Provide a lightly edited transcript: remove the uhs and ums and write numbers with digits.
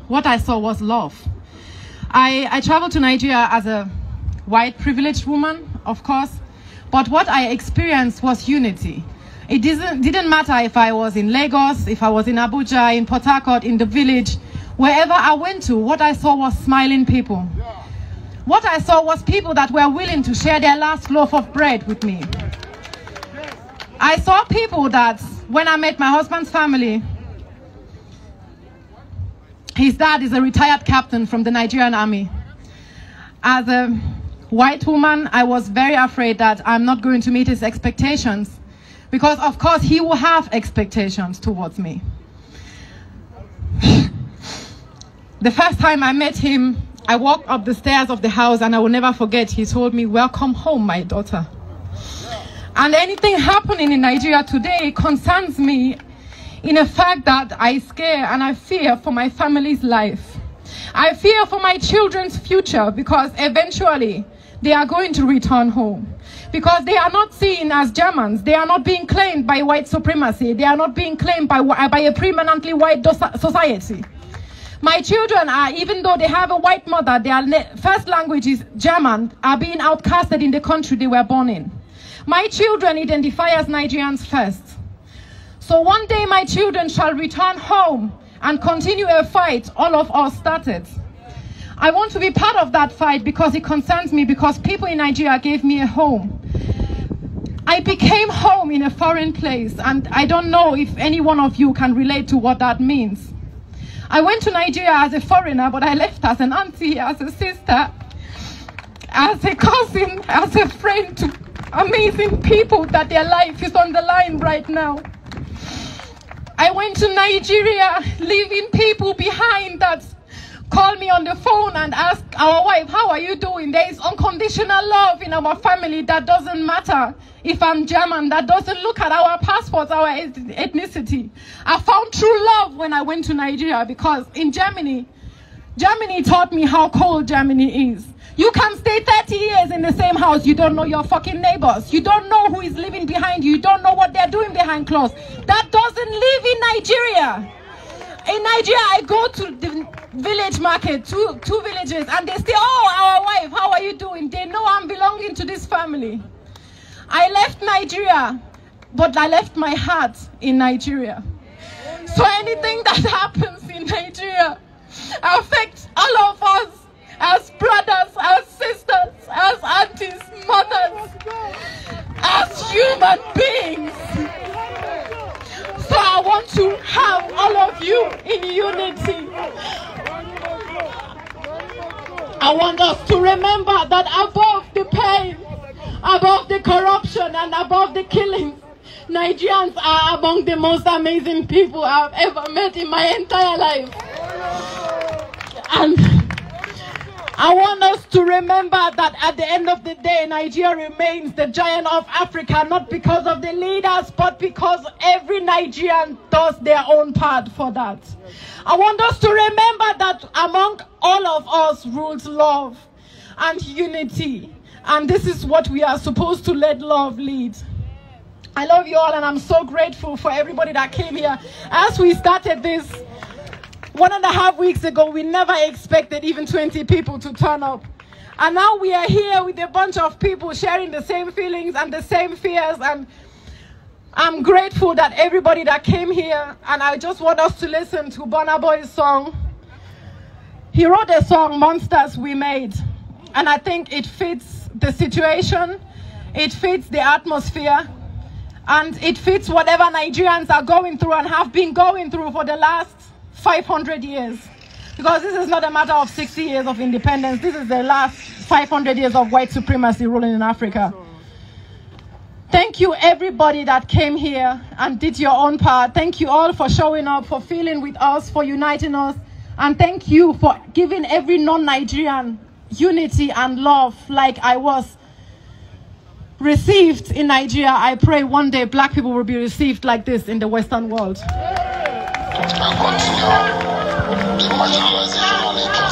What I saw was love. I traveled to Nigeria as a white privileged woman, of course, but what I experienced was unity. It didn't matter if I was in Lagos, if I was in Abuja, in Port Harcourt, in the village, wherever I went to, what I saw was smiling people. What I saw was people that were willing to share their last loaf of bread with me. I saw people that, when I met my husband's family, his dad is a retired captain from the Nigerian army. As a white woman, I was very afraid that I'm not going to meet his expectations, because of course he will have expectations towards me. The first time I met him, I walked up the stairs of the house and I will never forget, he told me, "Welcome home, my daughter." And anything happening in Nigeria today concerns me in the fact that I scare and I fear for my family's life. I fear for my children's future, because eventually they are going to return home. Because they are not seen as Germans. They are not being claimed by white supremacy. They are not being claimed by a predominantly white society. My children are, even though they have a white mother, their first language is German, are being outcasted in the country they were born in. My children identify as Nigerians first. So one day my children shall return home and continue a fight all of us started. I want to be part of that fight because it concerns me, because people in Nigeria gave me a home. I became home in a foreign place, and I don't know if any one of you can relate to what that means. I went to Nigeria as a foreigner, but I left as an auntie, as a sister, as a cousin, as a friend to amazing people that their life is on the line right now. I went to Nigeria, leaving people behind that call me on the phone and ask our wife, "How are you doing?" There is unconditional love in our family that doesn't matter if I'm German, that doesn't look at our passports, our ethnicity. I found true love when I went to Nigeria, because in Germany taught me how cold Germany is. You can stay 30 years in the same house, you don't know your fucking neighbors. You don't know who is living behind you. You don't know what they're doing behind closed. That doesn't live in Nigeria. In Nigeria, I go to the village market, two villages, and they say, "Oh, our wife, how are you doing?" They know I'm belonging to this family. I left Nigeria, but I left my heart in Nigeria. So anything that happens in Nigeria affects all of us, as brothers, as sisters, as aunties, mothers, as human beings. So I want to have all of you in unity. I want us to remember that above the pain, above the corruption, and above the killing, Nigerians are among the most amazing people I've ever met in my entire life. And I want us to remember that at the end of the day, Nigeria remains the giant of Africa, not because of the leaders, but because every Nigerian does their own part for that. I want us to remember that among all of us rules love and unity. And this is what we are supposed to let love lead. I love you all, and I'm so grateful for everybody that came here. As we started this 1.5 weeks ago, we never expected even 20 people to turn up. And now we are here with a bunch of people sharing the same feelings and the same fears. And I'm grateful that everybody that came here, and I just want us to listen to Burna Boy's song. He wrote a song, "Monsters We Made." And I think it fits the situation, it fits the atmosphere, and it fits whatever Nigerians are going through and have been going through for the last 500 years. Because this is not a matter of 60 years of independence. This is the last 500 years of white supremacy ruling in Africa. Thank you everybody that came here and did your own part. Thank you all for showing up, for feeling with us, for uniting us. And thank you for giving every non-Nigerian unity and love like I was received in Nigeria. I pray one day black people will be received like this in the Western world. And continue to marginalization and injustice.